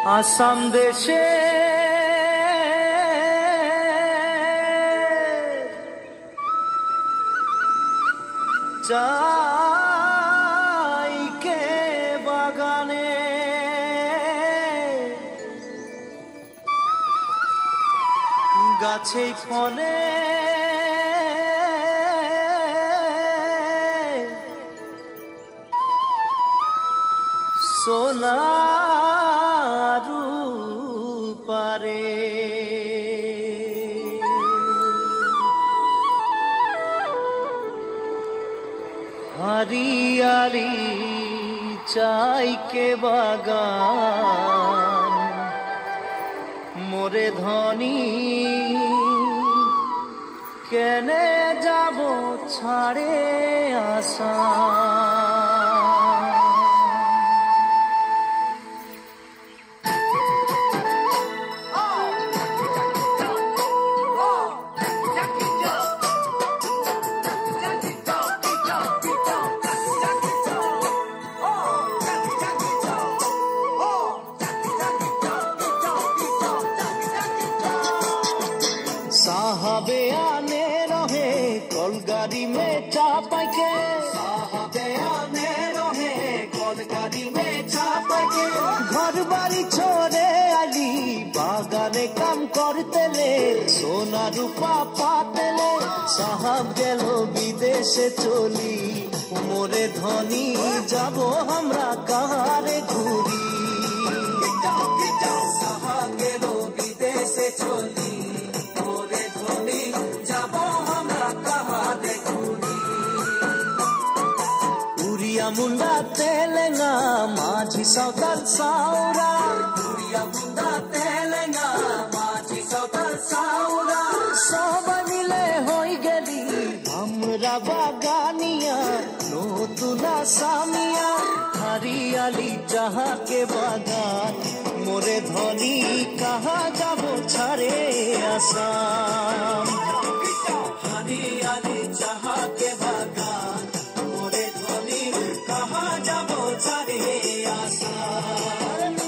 আসাম দেশে চাইকে বাগানে গাছে ফলে সোনারু পারে हरियाली चाय के बागान मोरे धनी केने जाबो छाड़े आसाम साहबे आने रहे कलगाड़ी में चापा के साहबे आने रहे कलगाड़ी में चापा के घर बाड़ी छोड़े आली बागाने काम करते ले सोना रूपा पाते ले साहब गेलो विदेशे चली मोरे धनी जाबो हमरा कहारे घूरी साहब गेलो विदेशे चली मुंडा तेलेंगा माझी सावताल सावरा उड़िया मुंडा तेलेंगा माझी सावताल सावरा सबाई मिले होई गेली हमरा बागानिया नतुना सामिया हरियाली जहाँ के बागान मोरे धनी कहाँ जाबो छाड़े आसाम हरियाली जहाँ के बागान कहाँ जाबो छाड़े आसाम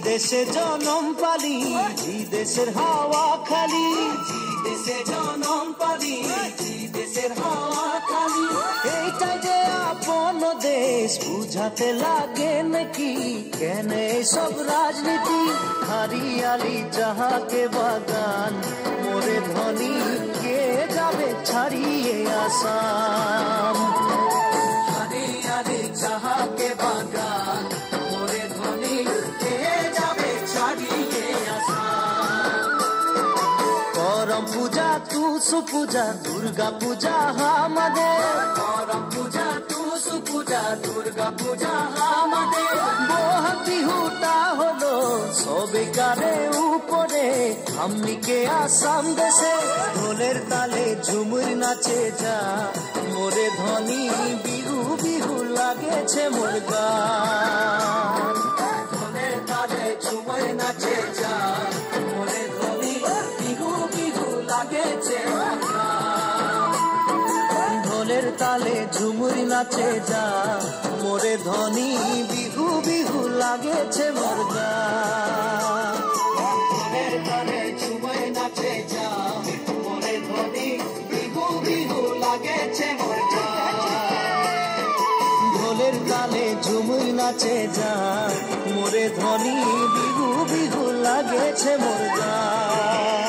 দেশে জনম পালি দেশের হাওয়া খালি দেশে জনম পালি দেশের হাওয়া খালি এইটাই যে আপন দেশ বুঝাতে লাগে নাকি কেন সব রাজনীতি হরিয়ালি যাহাকে বাগান মোরে ধনী কে যাবে ছাড়িয়ে আসাম হরিয়ালি যাহাকে বাগান মোরে ধনী करम पूजा तुसु पूजा दुर्गा पूजा हमादेर करम पूजा तुसु पूजा दुर्गा पूजा हमादेर बोहा बिहुटा हलो सबे गाने ऊपरे हमनी के आसाम देशे ढोलेर ताले झुमुर नाचे जा मोरे धनी बिहु बिहु लागेछे मोर गान ढोलेर ताले झुमुर नाचे जा मोरे धनी बिहु बिहु लागेछे मोर गान ढोलेर ताले झुमुर नाचे जा मोरे धनी बिहु बिहु लागेछे मोर गान ढोलेर ताले झुमुर नाचे जा मोरे धनी बिहु बिहु लागेछे मोर गान ढोलेर ताले झुमुर नाचे जा मोरे धनी बिहु बिहु लागेछे मोर गान।